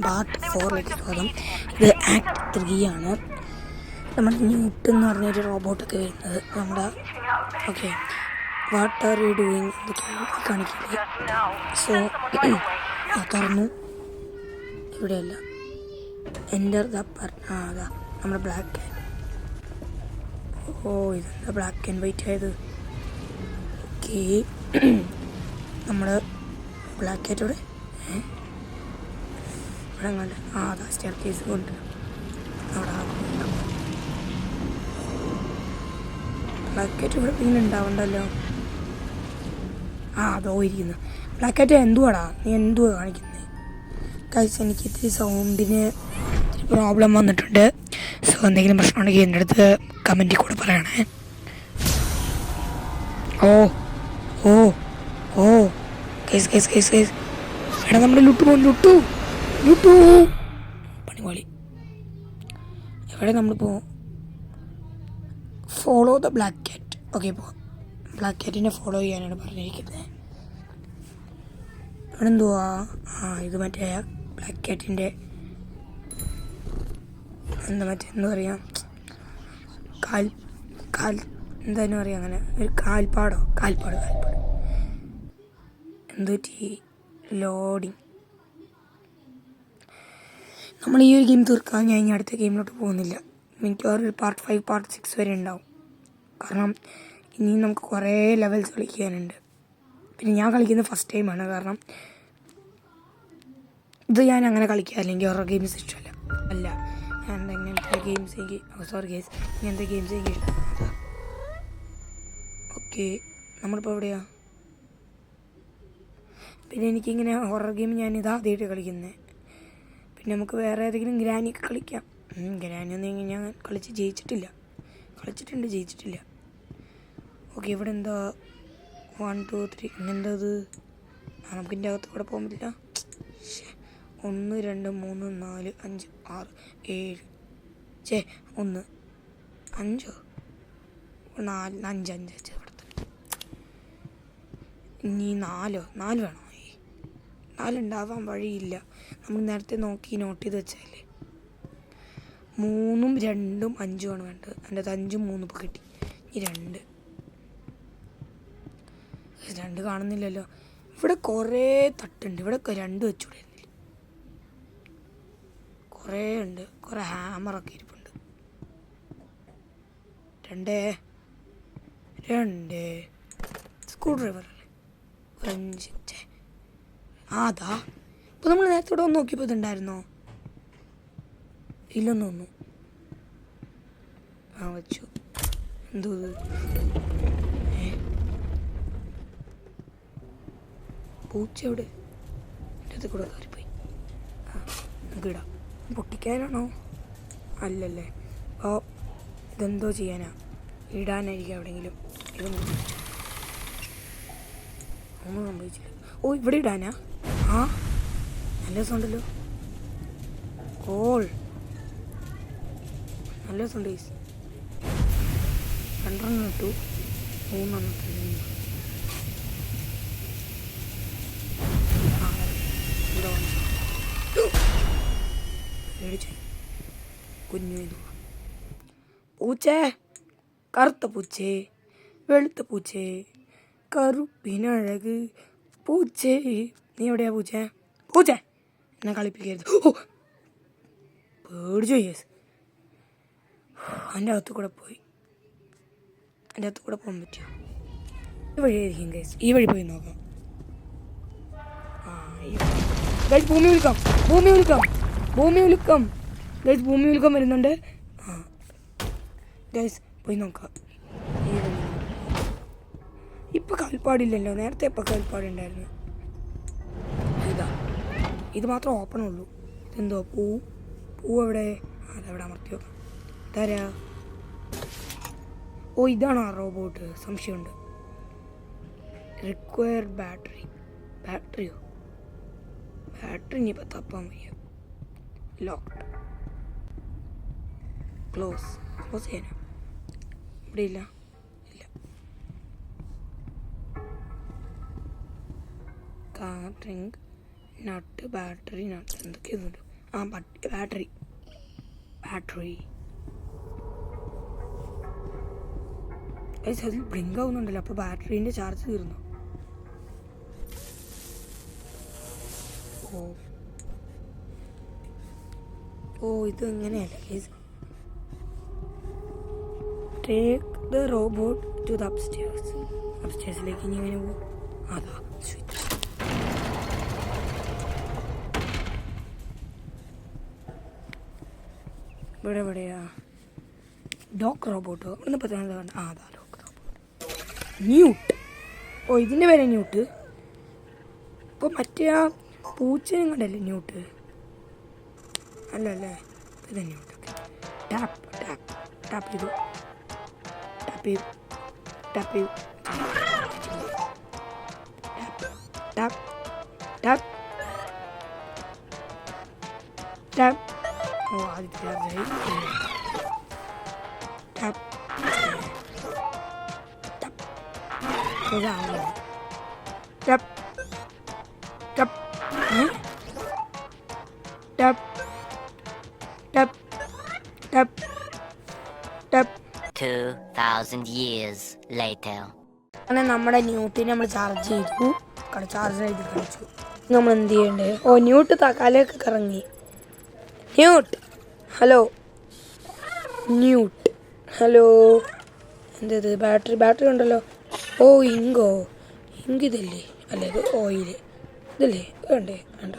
Part 4ലേക്ക് സ്വാഗതം. ഇത് act 3 ആണ്. നമ്മുടെ ന്യൂട്ടൺ എന്ന് പറഞ്ഞൊരു റോബോട്ടൊക്കെ വരുന്നത് നമ്മുടെ okay what are you doing എന്നൊക്കെ കാണിക്കില്ലേ. സോ തുറന്നു, ഇവിടെയല്ല എൻ്റർ ദ അതാ നമ്മുടെ ബ്ലാക്ക് ആൻഡ് ഇതെന്താ ബ്ലാക്ക് ആൻഡ് വൈറ്റ് ആയത്. ഓക്കെ നമ്മൾ ബ്ലാക്ക് ആയിട്ടോടെ ഇവിടെ കണ്ട് അതാ സ്റ്റെയർ കേസ് കൊണ്ട് അവിടെ ബ്ലാക്ക് ആയിട്ട് ഇവിടെ പിന്നെ ഉണ്ടാവണ്ടല്ലോ. അതോ ഇരിക്കുന്നു ബ്ലാക്ക് ആയിട്ട്. എന്തുവാടാ നീ എന്തുവാ കാണിക്കുന്നത്? കഴിച്ച് എനിക്ക് ഇത്തിരി സൗണ്ടിന് ഇത്തിരി പ്രോബ്ലം വന്നിട്ടുണ്ട്. സോ എന്തെങ്കിലും പ്രശ്നമുണ്ടെങ്കിൽ എൻ്റെ അടുത്ത് കമൻറ്റിൽ കൂടെ പറയണേ. ഓ ഓ ഓ കേസ് കേസ് കേസ് കേസ് എടാ നമ്മുടെ ലുട്ടു പണിപാളി. എവിടെ നമ്മളിപ്പോൾ follow the black cat. Okay, ഇപ്പോൾ ബ്ലാക്ക് ക്യാറ്റിനെ ഫോളോ ചെയ്യാനാണ് പറഞ്ഞിരിക്കുന്നത്. ഇവിടെ എന്തുവാ? ഇത് മറ്റേ ബ്ലാക്ക് ക്യാറ്റിൻ്റെ എന്താ പറയുക, എന്താ പറയുക, അങ്ങനെ ഒരു കാൽപ്പാട് എന്തുപറ്റി ലോഡിങ്. നമ്മൾ ഈ ഒരു ഗെയിം തീർക്കാൻ ഞാൻ ഇനി അടുത്ത ഗെയിമിലോട്ട് പോകുന്നില്ല. മിക്കവാറും ഒരു പാർട്ട് 5 പാർട്ട് 6 വരെ ഉണ്ടാവും. കാരണം ഇനി നമുക്ക് കുറേ ലെവൽസ് കളിക്കാനുണ്ട്. പിന്നെ ഞാൻ കളിക്കുന്നത് ഫസ്റ്റ് ടൈമാണ്. കാരണം ഇത് ഞാൻ അങ്ങനെ കളിക്കാറില്ല. എനിക്ക് ഓരോ ഗെയിംസ് ഇഷ്ടമല്ല. ഞാൻ ഇങ്ങനത്തെ ഗെയിംസ് ഇങ്ങനത്തെ ഗെയിംസ് എനിക്ക് ഇഷ്ടം. ഓക്കെ, നമ്മളിപ്പോൾ എവിടെയാണ്? പിന്നെ എനിക്കിങ്ങനെ ഹൊറർ ഗെയിം ഞാനിത് ആദ്യമായിട്ട് കളിക്കുന്നത്. പിന്നെ നമുക്ക് വേറെ ഏതെങ്കിലും ഗ്രാനിയൊക്കെ കളിക്കാം. ഗ്രാനിയൊന്നും ഞാൻ ജയിച്ചിട്ടില്ല. ഓക്കെ, ഇവിടെ എന്താ 1 2 3 ഇങ്ങനെന്താ ഇത്? നമുക്ക് ഇതിൻ്റെ അകത്ത് കൂടെ പോകാൻ പറ്റില്ല. 1 2 3 4 5 6 7 1 5 4 5 5 ഇവിടുത്തെ ഇനി 4 വേണോ? 4 ഉണ്ടാവാൻ വഴിയില്ല. നമ്മൾ നേരത്തെ നോക്കി നോട്ട് ചെയ്ത് വെച്ചാലേ 3 2 5 ആണ് വേണ്ടത്. എൻ്റെ 5 3 ഇപ്പോൾ കിട്ടി. ഈ 2 കാണുന്നില്ലല്ലോ. ഇവിടെ കുറേ തട്ടുണ്ട്. ഇവിടെ 2 വെച്ചുകൂടായിരുന്നില്ല. കുറേ ഉണ്ട്. കുറേ ഹാമറൊക്കെ ഇരിപ്പുണ്ട്. 2 സ്ക്രൂ ഡ്രൈവർ അല്ലേ? 5 അതാ ഇപ്പോൾ നമ്മൾ നേരത്തെ ഇവിടെ നോക്കിയപ്പോൾ ഇതുണ്ടായിരുന്നോ? ഇല്ലെന്ന് തോന്നുന്നു. വെച്ചു. എന്തോ പൂച്ച എവിടെ? എൻ്റെ അടുത്ത് കൂടെ കയറിപ്പോയി. നമുക്ക് ഇടാം. പൊട്ടിക്കാനാണോ? അല്ലല്ലേ. അപ്പോൾ ഇതെന്തോ ചെയ്യാനാ? ഇടാനായിരിക്കും എവിടെയെങ്കിലും. ഇതൊന്നും സംഭവിച്ചില്ല. ഇവിടെ ഇടാനാ? നല്ല രസമുണ്ടല്ലോ. നല്ല രസമുണ്ട്. 2 ഇട്ടു, 3 പേടിച്ചു. കുഞ്ഞു പൂച്ചേ, കറുത്ത പൂച്ചേ, വെളുത്ത പൂച്ചേ, കറുപ്പിനഴക് പൂച്ചേ. നീ എവിടെയാ പൂച്ചേ? എന്നെ കളിപ്പിക്കരുത്. പേടിച്ചു. അതിൻ്റെ അകത്ത് കൂടെ പോകാൻ പറ്റുമോ? ഈ വഴിയായിരിക്കും ഗൈസ്. ഈ വഴി പോയി നോക്കാം. ഗൈസ് ഭൂമി വിളിക്കാം വരുന്നുണ്ട്. ഗൈസ് പോയി നോക്കാം. ഇപ്പം കാൽപ്പാടില്ലല്ലോ. നേരത്തെ ഇപ്പം കാൽപ്പാടുണ്ടായിരുന്നു. ഇത് മാത്രം ഓപ്പൺ ഉള്ളൂ. ഇതെന്തോ പൂ എവിടെ? അതെവിടെ അമർത്തി നോക്കാം. ഇതാരാ? ഇതാണോ ആ റോബോട്ട്? സംശയമുണ്ട്. റിക്വയർ ബാറ്ററിയോ? ബാറ്ററി ഇനിയിപ്പോൾ തപ്പാൻ വയ്യ. ലോക്ക്ഡ്. ക്ലോസ് ചെയ്യാനാ? ഇവിടെ ഇല്ല. കാർ ഡ്രിങ്ക് നട്ട് ബാറ്ററി നട്ട് എന്തൊക്കെയുണ്ട്. ആ ബാറ്ററി അതിൽ ബ്ലിങ്ക് ആവുന്നുണ്ടല്ലോ. അപ്പോൾ ബാറ്ററീൻ്റെ ചാർജ് തീർന്നു. ഇത് എങ്ങനെയല്ല guys. Take the robot to the അപ്സ്റ്റേഴ്സിലേക്ക് ഇനി ഇങ്ങനെ പോകും. അതാ സ്വിച്ച്. എവിടെയാ ഡോക്ക് റോബോട്ടോ? ഇവിടുന്ന് പറ്റാൻ അതാ ഡോക്ക് റോബോട്ട്. ന്യൂട്ട്. ഇതിൻ്റെ പേര് ന്യൂട്ട്. ഇപ്പോൾ മറ്റേ ആ പൂച്ചനും കണ്ടല്ലേ ന്യൂട്ട്? അല്ലല്ലേ, ഇത് ന്യൂട്ട്. ടാപ്പ് ചെയ്തു. ആദ്യത്തെ ചാർജായി. Tap. 2000 years later. അങ്ങനെ നമ്മുടെ ന്യൂട്ടിനെ നമ്മൾ ചാർജ് ചെയ്തു. ചാർജ് ചെയ്ത് കളിച്ചു. നമ്മൾ എന്ത് ചെയ്യണ്ടേ? ന്യൂട്ട് തക്കാലൊക്കെ കറങ്ങി. ന്യൂട്ട് ഹലോ. എന്തത്? ബാറ്ററി ഉണ്ടല്ലോ. ഇങ്ക് ഇതല്ലേ? അല്ലേ, ഇത് ഓയില്. ഇതല്ലേ? വേണ്ട.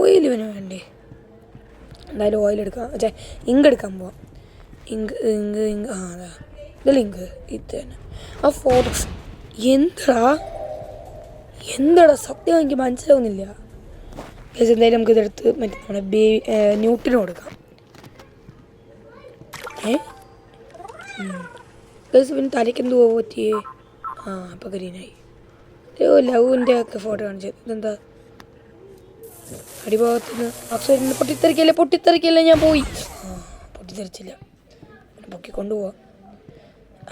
ഓയിൽ ഇവന് വേണ്ടേ? എന്തായാലും ഓയിൽ എടുക്കാം. ഇങ്ക് എടുക്കാൻ പോവാം. ഇങ്ക് അതാ ഇതല്ലേ ഇങ്ക്. ഇത് തന്നെ ആ ഫോട്ടോ. എന്താടാ സത്യം എനിക്ക് മനസ്സിലാവുന്നില്ല. എന്തായാലും നമുക്ക് ഇതെടുത്ത് മറ്റേ നമ്മുടെ ന്യൂട്ടിന് കൊടുക്കാം. പിന്നെ തലയ്ക്ക് എന്തോ പറ്റിയേ? അപ്പം ഗ്രീനായി. ലവിൻ്റെ ഒക്കെ ഫോട്ടോ കാണിച്ചത്. ഇതെന്താ അടിഭാഗത്തുനിന്ന് അക്ഷരം പൊട്ടിത്തെറിക്കല്ലേ ഞാൻ പോയി. പൊട്ടിത്തെറിച്ചില്ല. പൊക്കിക്കൊണ്ടുപോവാം.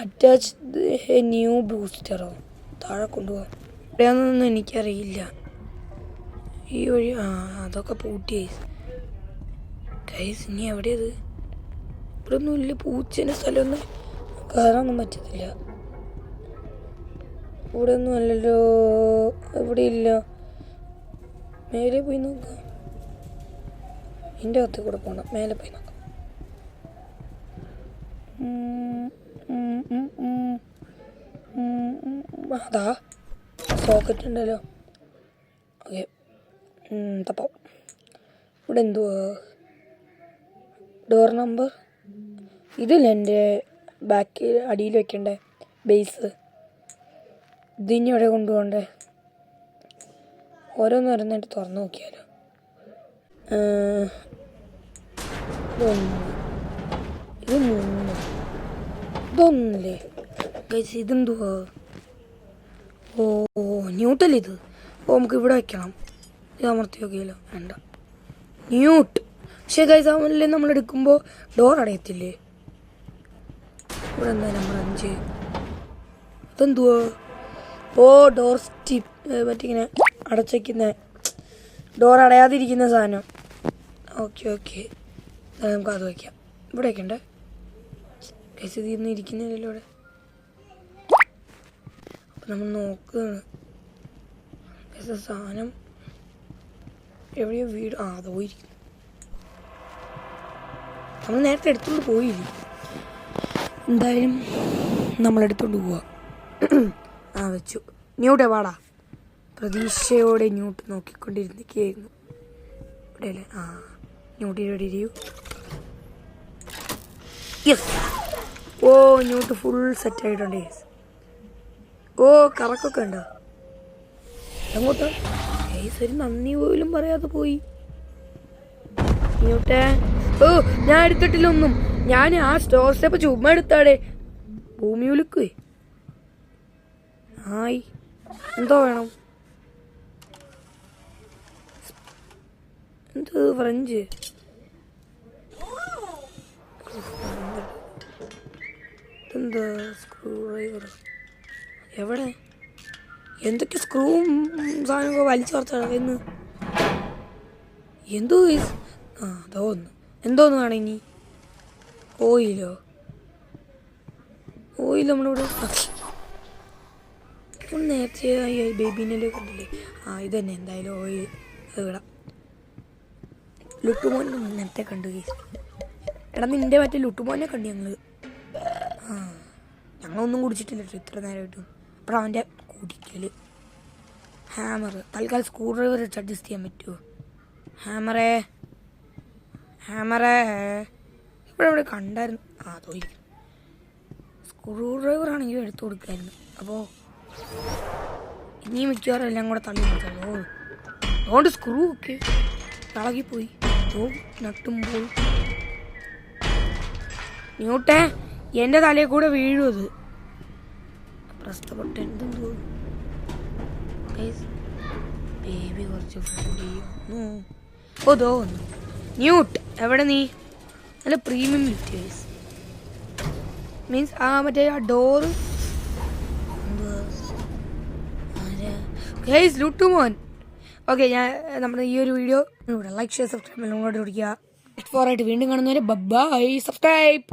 അറ്റാച്ച് ന്യൂ ബൂസ്റ്ററോ? താഴെ കൊണ്ടുപോവാം. എവിടെയാണെന്നൊന്നും എനിക്കറിയില്ല. ഈ വഴി അതൊക്കെ പൂട്ടി ഗൈസ്. ഇനി എവിടെയത്? ഇവിടെ ഒന്നും ഇല്ല. പൂച്ചേൻ്റെ സ്ഥലമൊന്നും കയറാനൊന്നും പറ്റത്തില്ല. ഇവിടെ ഒന്നും അല്ലല്ലോ. ഇവിടെ ഇല്ല. മേലെ പോയി നോക്കാം. എൻ്റെ അകത്ത് കൂടെ പോകണം. മേലെ പോയി നോക്കാം. അതാ സോക്കറ്റ് ഉണ്ടല്ലോ. ഓക്കെ, തപ്പാം. ഇവിടെ എന്തുവാ? Door number. ഇതില്ല എൻ്റെ ബാക്കിൽ അടിയിൽ വെക്കണ്ടേ ബേസ്. ഇതിനി എവിടെ കൊണ്ടുപോകണ്ടേ? ഓരോന്നായിട്ട് തുറന്നു നോക്കിയാലോ. ഇത് 3. ഇതൊന്നല്ലേ ഗൈസ്? ഇതെന്തുവാ? ന്യൂട്ടല്ലേ ഇത്? നമുക്ക് ഇവിടെ വെക്കണം. ഇത് അമർത്തി നോക്കിയല്ലോ. വേണ്ട. ന്യൂട്ട്. പക്ഷേ ഗൈസ് അവനല്ലേ നമ്മളെടുക്കുമ്പോൾ ഡോർ അടയത്തില്ലേ? ഇവിടെ എന്താ നമ്പർ 5? ഇതെന്തുവാ? ഡോർ സ്റ്റിപ്പ്. മറ്റിങ്ങനെ അടച്ചേക്കുന്ന ഡോർ അടയാതിരിക്കുന്ന സാധനം. ഓക്കെ നമുക്ക് അത് വയ്ക്കാം. ഇവിടെ വയ്ക്കണ്ടേ? ഗൈസ് ഇതിന്ന് ഇരിക്കുന്നില്ലല്ലോ ഇവിടെ. അപ്പം നമ്മൾ നോക്കുകയാണ്. ഗൈസ് സാധനം എവിടെയോ വീട്. അത് പോയിരിക്കും. നമ്മൾ നേരത്തെ എടുത്തുകൊണ്ട് പോയില്ലേ? എന്തായാലും നമ്മളെടുത്തോണ്ട് പോവാ. വെച്ചു. ന്യൂട്ട് വാടാ. പ്രതീക്ഷയോടെ ന്യൂട്ട് നോക്കിക്കൊണ്ടിരുന്നിരിക്കുകയായിരുന്നു. ഇവിടെ അല്ലേ? ന്യൂട്ടിൻ്റെ ഇവിടെ ഇരിക്കൂ. യെസ്. ന്യൂട്ട് ഫുൾ സെറ്റായിട്ടുണ്ട്. കറക്കൊക്കെ ഉണ്ടോ? അങ്ങോട്ട് ഒരു നന്ദി പോലും പറയാതെ പോയി ന്യൂട്ടേ. ഞാൻ എടുത്തിട്ടില്ല ഒന്നും. ഞാൻ ആ സ്റ്റോർ സ്റ്റെപ്പ് ചുമ്മാ എടുത്താടെ. ഭൂമി ഉലുക്കുവേ. എന്തോ വേണം? എന്ത് ഫ്രഞ്ച്? എന്താ സ്ക്രൂ ഡ്രൈവർ? എവിടെ? എന്തൊക്കെ സ്ക്രൂവും സാധനമൊക്കെ വലിച്ചു ചേർത്താണ് എന്ന്. എന്തോ ആ തോന്നുന്നു എന്തോന്ന് വേണം ഇനി ഓയിലോ ഓയിൽ നമ്മളിവിടെ നേരത്തെ ബേബീനെ കണ്ടില്ലേ ആ ഇത് തന്നെ എന്തായാലും ഓയിൽ അത് വിടാം ലുട്ടുമോനെ നേരത്തെ കണ്ടു കേസ് എടാ നിൻ്റെ മറ്റേ ലുട്ടുമോനെ കണ്ടു ആ ഞങ്ങളൊന്നും കുടിച്ചിട്ടില്ല കേട്ടോ ഇത്ര നേരമായിട്ടും അപ്പോൾ അവൻ്റെ കുടിക്കൽ ഹാമർ തൽക്കാലം സ്ക്രൂ ഡ്രൈവർ വെച്ച് അഡ്ജസ്റ്റ് ചെയ്യാൻ പറ്റുമോ ഹാമറേ ഇവിടെ കണ്ടായിരുന്നു ആ തോന്നിക്കും സ്ക്രൂ ഡ്രൈവർ ആണെങ്കിൽ എടുത്തു കൊടുക്കായിരുന്നു അപ്പോൾ ഇനി മിക്കവാറും എല്ലാം കൂടെ തള്ളി കൊടുക്കാമല്ലോ അതുകൊണ്ട് സ്ക്രൂ ഒക്കെ ഇളകിപ്പോയി നട്ടുമ്പോൾ ന്യൂട്ടേ എൻ്റെ തലയിൽ കൂടെ വീഴും അത് പ്രശ്നപ്പെട്ട എന്തെന്തോ ബേബി കുറച്ച് ഫ്രണ്ട് ചെയ്യുന്നു ഓ തോന്നുന്നു ന്യൂട്ട് എവിടെ നീ നല്ല പ്രീമിയം ലിഫ്റ്റ് ഗൈസ് മീൻസ് ആ മറ്റേ ആ ഡോറ് ഗൈസ് ലുട്ടുമോൻ ഓക്കെ ഞാൻ നമ്മുടെ ഈ ഒരു വീഡിയോ ഇവിടെ ലൈക്ക് ഷെയർ സബ്സ്ക്രൈബ് എല്ലാം കൂടെ പിടിക്കുക ഫോറായിട്ട് വീണ്ടും കാണുന്നവരെ ബൈ സബ്സ്ക്രൈബ്